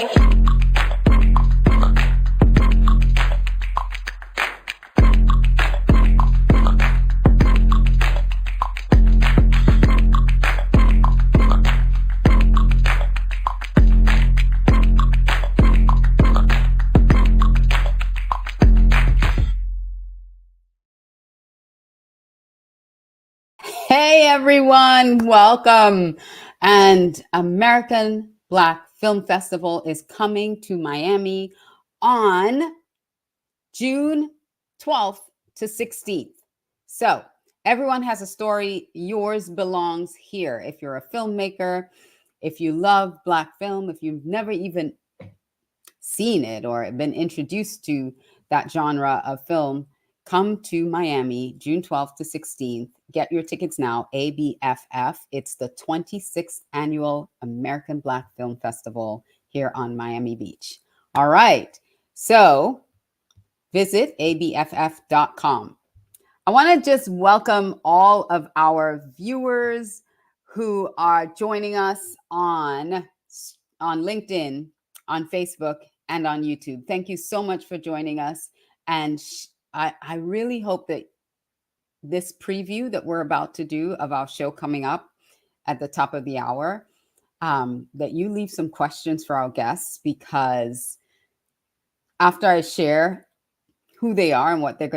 Hey everyone, welcome. And American Black Film Festival is coming to Miami on June 12th to 16th. So everyone has a story. Yours belongs here. If you're a filmmaker, if you love Black film, if you've never even seen it or been introduced to that genre of film, come to Miami June 12th to 16th. Get your tickets now, ABFF. It's the 26th annual American Black Film Festival here on Miami Beach. All right, so visit abff.com. I want to just welcome all of our viewers who are joining us on LinkedIn, on Facebook, and on YouTube. Thank you so much for joining us. And I really hope that this preview that we're about to do of our show coming up at the top of the hour, that you leave some questions for our guests, because after I share who they are and what they're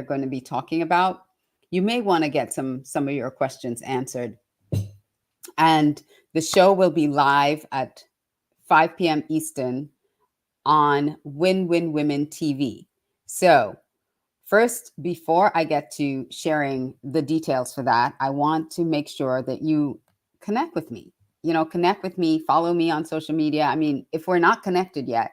going to be talking about, you may want to get some of your questions answered. And the show will be live at 5 p.m. Eastern on Win Win Women TV. So first, before I get to sharing the details for that, I want to make sure that you connect with me. Connect with me, follow me on social media. I mean, if we're not connected yet,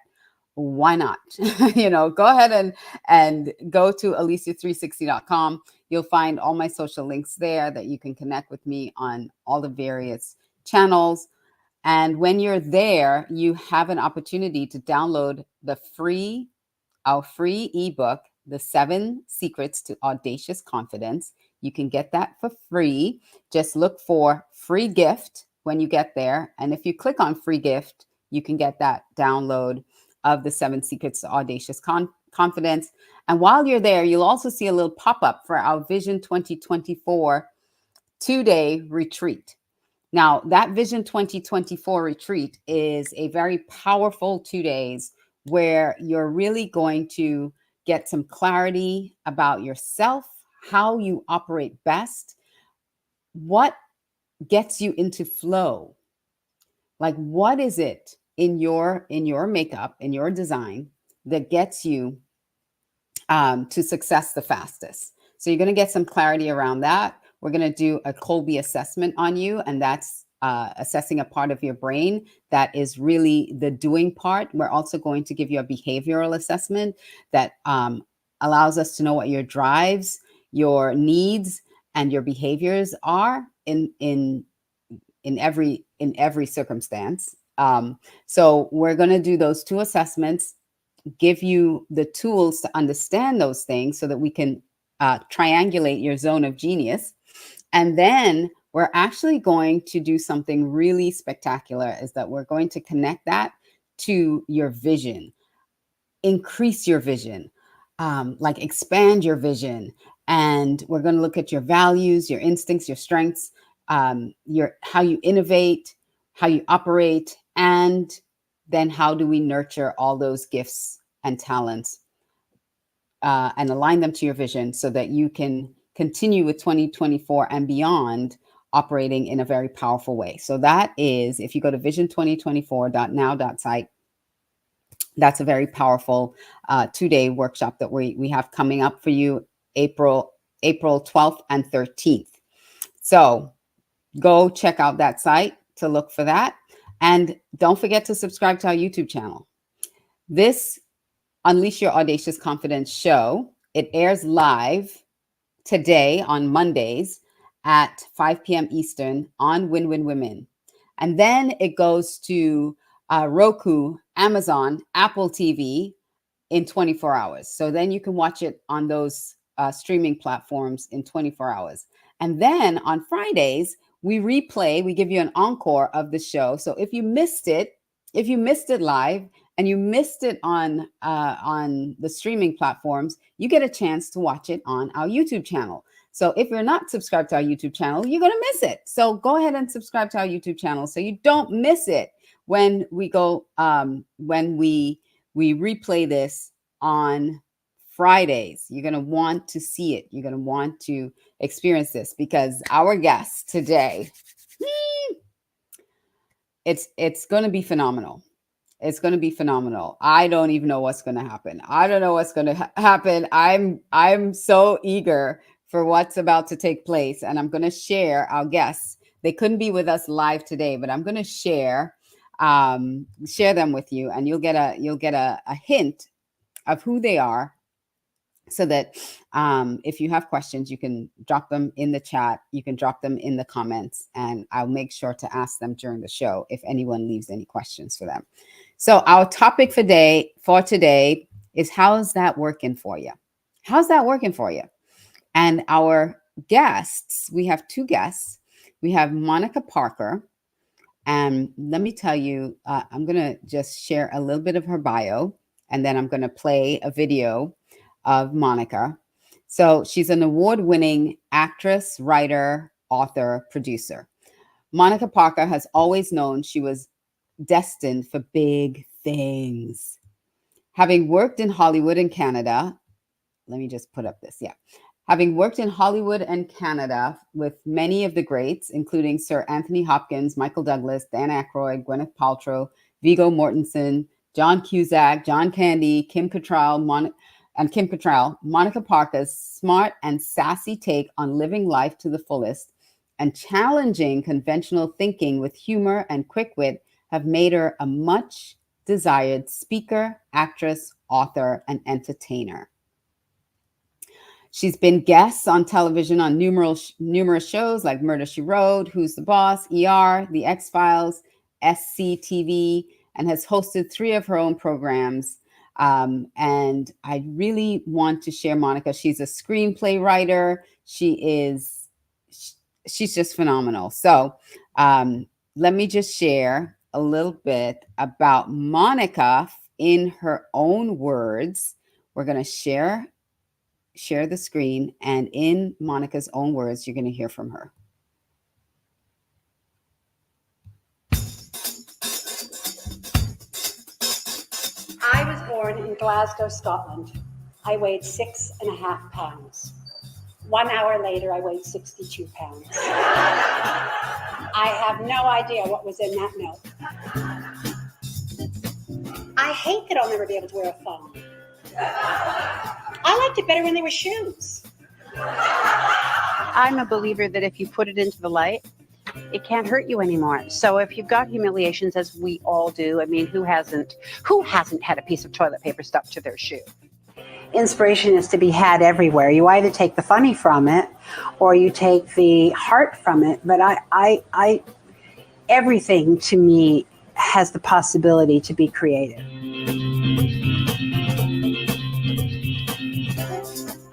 why not? Go ahead and go to alicia360.com. You'll find all my social links there that you can connect with me on all the various channels. And when you're there, you have an opportunity to download our free ebook, The 7 Secrets to Audacious Confidence. You can get that for free. Just look for free gift when you get there. And if you click on free gift, you can get that download of The 7 Secrets to Audacious Confidence. And while you're there, you'll also see a little pop-up for our Vision 2024 two-day retreat. Now, that Vision 2024 retreat is a very powerful 2 days where you're really going to get some clarity about yourself, how you operate best, what gets you into flow. Like, what is it in your makeup, in your design, that gets you to success the fastest? So you're going to get some clarity around that. We're going to do a Colby assessment on you, and that's assessing a part of your brain that is really the doing part. We're also going to give you a behavioral assessment that allows us to know what your drives, your needs, and your behaviors are in every circumstance. So we're going to do those 2 assessments, give you the tools to understand those things so that we can triangulate your zone of genius. And then we're actually going to do something really spectacular, is that we're going to connect that to your vision, increase your vision, like expand your vision. And we're going to look at your values, your instincts, your strengths, how you innovate, how you operate, and then how do we nurture all those gifts and talents and align them to your vision so that you can continue with 2024 and beyond operating in a very powerful way. So that is, if you go to vision2024.now.site, that's a very powerful 2-day workshop that we have coming up for you, April 12th and 13th. So go check out that site to look for that. And don't forget to subscribe to our YouTube channel. This Unleash Your Audacious Confidence show, it airs live today on Mondays at 5 p.m. Eastern on Win Win Women. And then it goes to Roku, Amazon, Apple TV in 24 hours. So then you can watch it on those streaming platforms in 24 hours. And then on Fridays, we give you an encore of the show. So if you missed it if you missed it live and you missed it on the streaming platforms, you get a chance to watch it on our YouTube channel. So if you're not subscribed to our YouTube channel, you're going to miss it. So go ahead and subscribe to our YouTube channel so you don't miss it when we go when we replay this on Fridays. You're going to want to see it. You're going to want to experience this because our guest today, it's going to be phenomenal. It's going to be phenomenal. I don't even know what's going to happen. I don't know what's going to happen. I'm so eager for what's about to take place, and I'm going to share our guests. They couldn't be with us live today, but I'm going to share them with you, and you'll get a hint of who they are, so that if you have questions, you can drop them in the chat. You can drop them in the comments, and I'll make sure to ask them during the show if anyone leaves any questions for them. So our topic for today is, how's that working for you? How's that working for you? And our guests, we have two guests. We have Monica Parker. And let me tell you, I'm going to just share a little bit of her bio, and then I'm going to play a video of Monica. So she's an award-winning actress, writer, author, producer. Monica Parker has always known she was destined for big things. Having worked in Hollywood and Canada, let me just put up this. Yeah. Having worked in Hollywood and Canada with many of the greats, including Sir Anthony Hopkins, Michael Douglas, Dan Aykroyd, Gwyneth Paltrow, Viggo Mortensen, John Cusack, John Candy, Kim Cattrall, Monica Parker's smart and sassy take on living life to the fullest and challenging conventional thinking with humor and quick wit have made her a much desired speaker, actress, author, and entertainer. She's been guests on television on numerous shows like Murder, She Wrote, Who's the Boss, ER, The X-Files, SCTV, and has hosted 3 of her own programs. And I really want to share Monica. She's a screenplay writer. She's just phenomenal. So let me just share a little bit about Monica in her own words. We're going to share the screen, and in Monica's own words, you're going to hear from her. I was born in Glasgow, Scotland. I weighed 6.5 pounds. 1 hour later, I weighed 62 pounds. I have no idea what was in that milk. I hate that I'll never be able to wear a thong. I liked it better when they were shoes. I'm a believer that if you put it into the light, it can't hurt you anymore. So if you've got humiliations, as we all do, I mean, who hasn't had a piece of toilet paper stuck to their shoe? Inspiration is to be had everywhere. You either take the funny from it or you take the heart from it. But I everything to me has the possibility to be creative.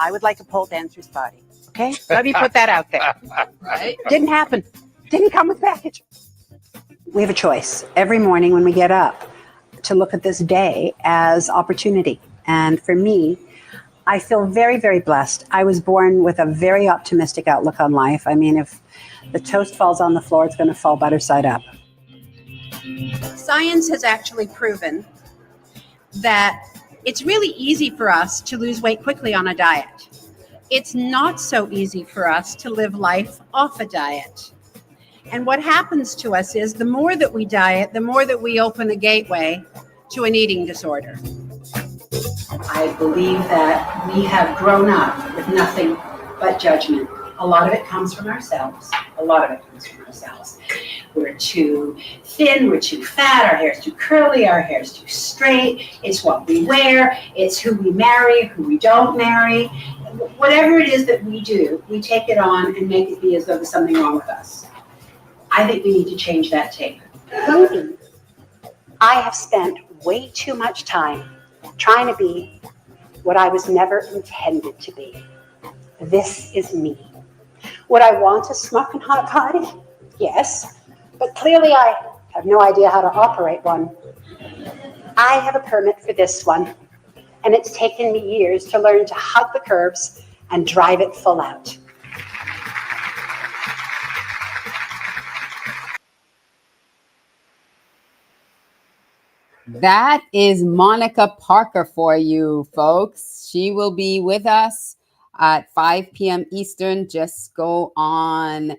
I would like a pole dancer's body. Okay? Let me put that out there. Right? Didn't happen. Didn't come with package. We have a choice every morning when we get up to look at this day as opportunity. And for me, I feel very, very blessed. I was born with a very optimistic outlook on life. I mean, if the toast falls on the floor, it's going to fall butter side up. Science has actually proven that it's really easy for us to lose weight quickly on a diet. It's not so easy for us to live life off a diet. And what happens to us is the more that we diet, the more that we open the gateway to an eating disorder. I believe that we have grown up with nothing but judgment. A lot of it comes from ourselves. We're too thin, we're too fat, our hair's too curly, our hair's too straight. It's what we wear, it's who we marry, who we don't marry. Whatever it is that we do, we take it on and make it be as though there's something wrong with us. I think we need to change that tape. I have spent way too much time trying to be what I was never intended to be. This is me. Would I want a smoking hot body? Yes, but clearly I have no idea how to operate one. I have a permit for this one, and it's taken me years to learn to hug the curves and drive it full out. That is Monica Parker for you, folks. She will be with us at 5 p.m. Eastern. Just go on.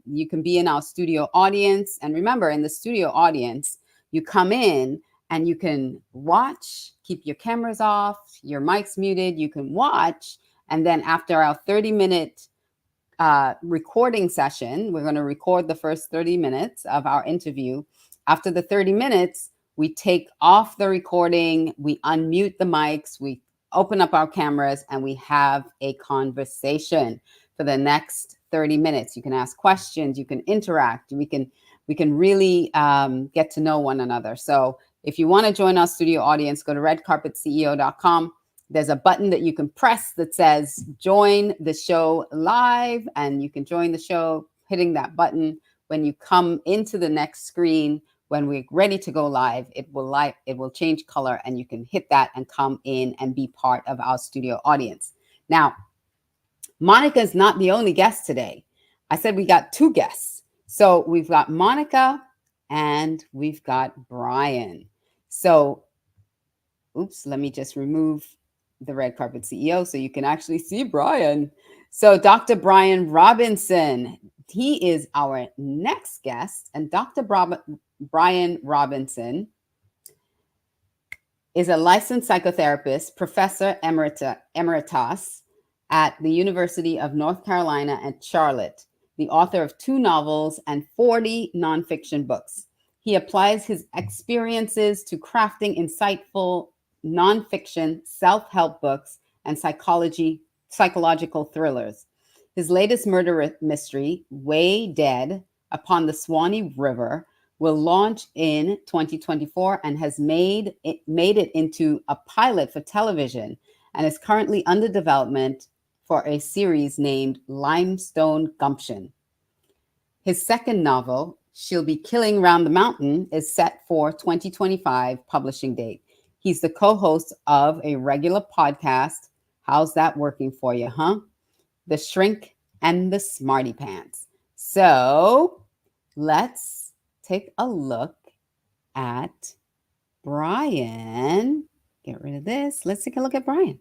You can be in our studio audience. And remember, in the studio audience, you come in and you can watch, keep your cameras off, your mic's muted. You can watch. And then after our 30-minute recording session, we're going to record the first 30 minutes of our interview. After the 30 minutes, we take off the recording, we unmute the mics, we open up our cameras, and we have a conversation for the next 30 minutes. You can ask questions, you can interact, we can really get to know one another. So if you want to join our studio audience, go to redcarpetceo.com. There's a button that you can press that says join the show live, and you can join the show hitting that button. When you come into the next screen, when we're ready to go live, it will change color, and you can hit that and come in and be part of our studio audience. Now, Monica is not the only guest today. I said we got two guests. So we've got Monica and we've got Brian. So, oops, let me just remove the Red Carpet CEO so you can actually see Brian. So Dr. Bryan Robinson, he is our next guest, and Dr. Bryan Robinson is a licensed psychotherapist, professor emeritus at the University of North Carolina at Charlotte, the author of 2 novels and 40 nonfiction books. He applies his experiences to crafting insightful nonfiction, self-help books, and psychological thrillers. His latest murder mystery, Way Dead Upon the Swanee River, will launch in 2024 and has made it into a pilot for television and is currently under development for a series named Limestone Gumption. His second novel, She'll Be Killing Round the Mountain, is set for 2025 publishing date. He's the co-host of a regular podcast. How's that working for you, huh? The Shrink and the Smarty Pants. So let's take a look at Brian. Get rid of this. Let's take a look at Brian.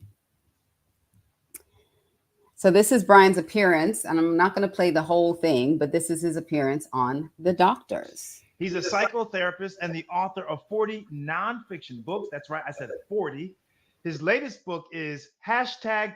So this is Brian's appearance, and I'm not going to play the whole thing, but this is his appearance on The Doctors. He's a psychotherapist and the author of 40 nonfiction books. That's right, I said 40. His latest book is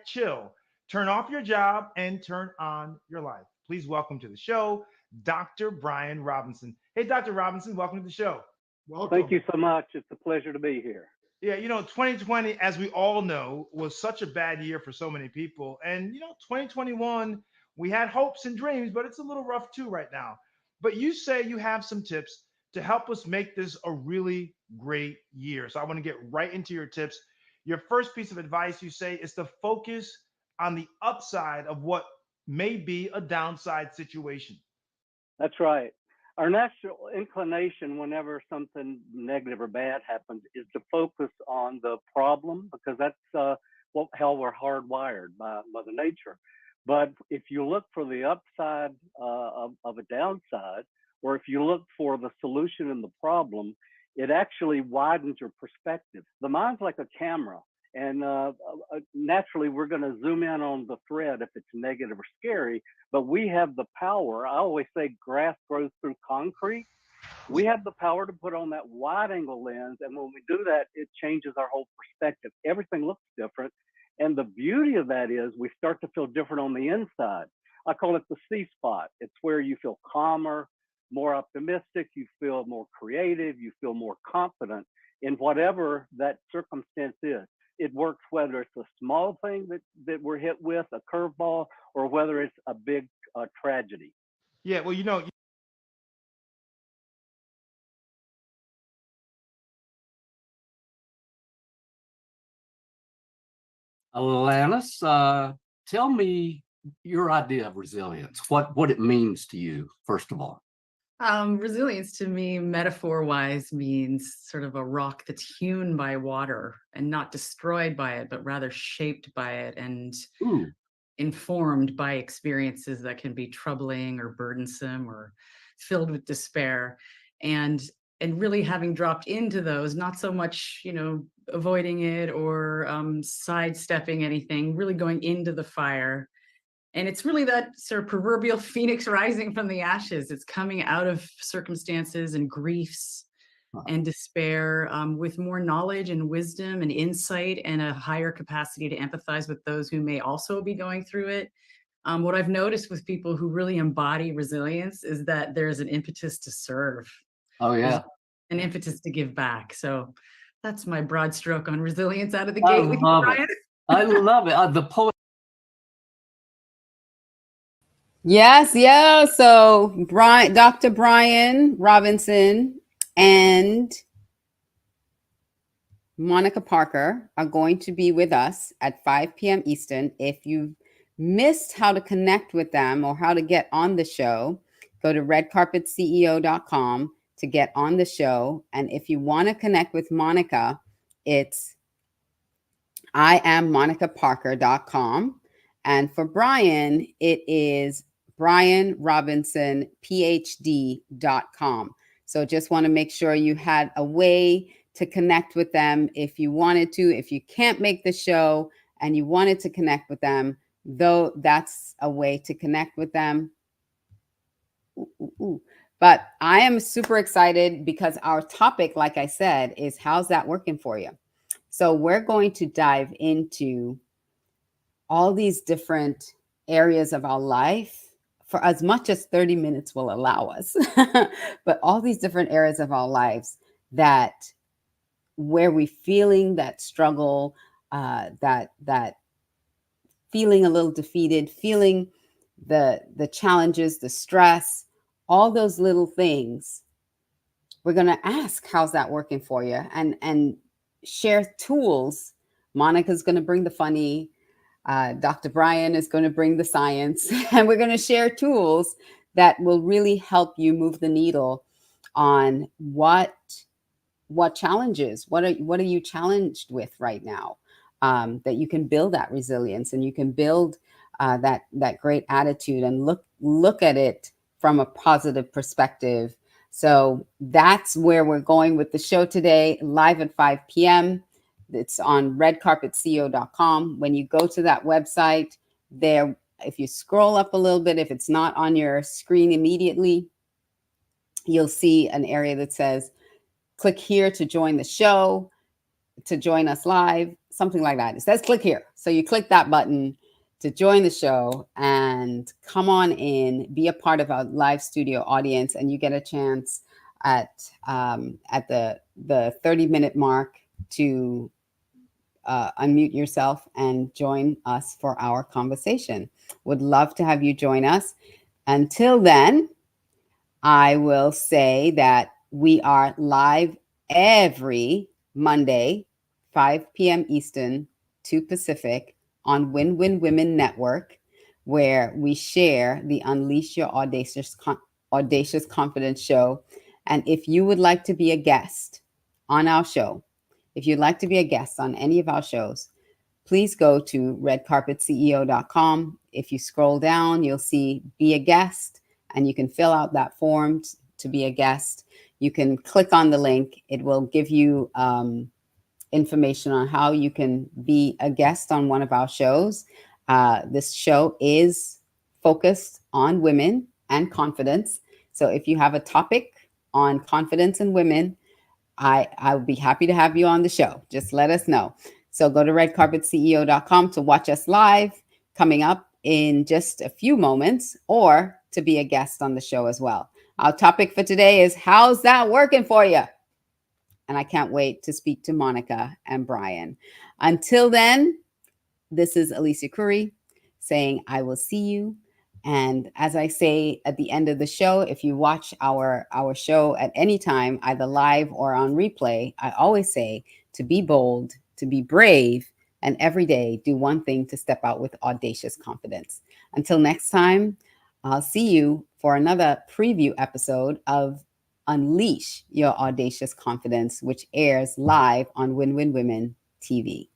#Chill. Turn off your job and turn on your life. Please welcome to the show, Dr. Bryan Robinson. Hey, Dr. Robinson, welcome to the show. Welcome. Thank you so much. It's a pleasure to be here. Yeah, 2020, as we all know, was such a bad year for so many people. And, 2021, we had hopes and dreams, but it's a little rough too right now. But you say you have some tips to help us make this a really great year. So I want to get right into your tips. Your first piece of advice, you say, is to focus on the upside of what may be a downside situation. That's right. Our natural inclination whenever something negative or bad happens is to focus on the problem, because that's how we're hardwired by Mother Nature. But if you look for the upside of a downside, or if you look for the solution in the problem, it actually widens your perspective. The mind's like a camera, and naturally we're going to zoom in on the thread if it's negative or scary, but we have the power. I always say grass grows through concrete. We have the power to put on that wide angle lens, and when we do that, it changes our whole perspective. Everything looks different. And the beauty of that is we start to feel different on the inside. I call it the C spot. It's where you feel calmer, more optimistic, you feel more creative, you feel more confident in whatever that circumstance is. It works whether it's a small thing that we're hit with, a curveball, or whether it's a big tragedy. Yeah, well, Alanis, tell me your idea of resilience, what it means to you, first of all. Resilience to me, metaphor wise, means sort of a rock that's hewn by water and not destroyed by it, but rather shaped by it and Ooh. informed by experiences that can be troubling or burdensome or filled with despair. And really having dropped into those, not so much, avoiding it or sidestepping anything, really going into the fire. And it's really that sort of proverbial phoenix rising from the ashes. It's coming out of circumstances and griefs and despair with more knowledge and wisdom and insight and a higher capacity to empathize with those who may also be going through it. What I've noticed with people who really embody resilience is that there's an impetus to serve. Oh, There's yeah. an impetus to give back. So that's my broad stroke on resilience out of the I gate with you, love Brian. it. I love it. The poet. Yes, yeah. So Dr. Bryan Robinson and Monica Parker are going to be with us at 5 p.m. Eastern. If you've missed how to connect with them or how to get on the show, go to redcarpetceo.com to get on the show. And if you want to connect with Monica, it's IamMonicaParker.com. And for Brian, it is BrianRobinsonPhD.com. So just want to make sure you had a way to connect with them if you wanted to. If you can't make the show and you wanted to connect with them, though, that's a way to connect with them. But I am super excited because our topic, like I said, is how's that working for you? So we're going to dive into all these different areas of our life for as much as 30 minutes will allow us, but all these different areas of our lives that where we feeling that struggle, that feeling a little defeated, feeling the challenges, the stress, all those little things. We're going to ask, how's that working for you? And share tools. Monica's going to bring the funny. Dr. Bryan is going to bring the science. And we're going to share tools that will really help you move the needle on what challenges, what are you challenged with right now, that you can build that resilience and you can build that great attitude and look at it from a positive perspective. So that's where we're going with the show today, live at 5 p.m. It's on redcarpetceo.com. When you go to that website there, if you scroll up a little bit, if it's not on your screen immediately, you'll see an area that says, click here to join the show, to join us live, something like that. It says click here. So you click that button to join the show and come on in, be a part of our live studio audience, and you get a chance at the 30-minute mark to unmute yourself and join us for our conversation. Would love to have you join us. Until then, I will say that we are live every Monday, 5 p.m. Eastern, 2 Pacific, on Win-Win Women Network, where we share the Unleash Your Audacious Confidence show. And if you would like to be a guest on our show, if you'd like to be a guest on any of our shows, please go to redcarpetceo.com. If you scroll down, you'll see Be a Guest, and you can fill out that form to be a guest. You can click on the link. It will give you information on how you can be a guest on one of our shows. This show is focused on women and confidence. So if you have a topic on confidence in women, I would be happy to have you on the show. Just let us know. So go to redcarpetceo.com to watch us live coming up in just a few moments, or to be a guest on the show as well. Our topic for today is how's that working for you? And I can't wait to speak to Monica and Brian. Until then, this is Alicia Curry saying I will see you. And as I say at the end of the show, if you watch our show at any time, either live or on replay, I always say to be bold, to be brave, and every day do one thing to step out with audacious confidence. Until next time, I'll see you for for another preview episode of Unleash Your Audacious Confidence, which airs live on Win Win Women TV.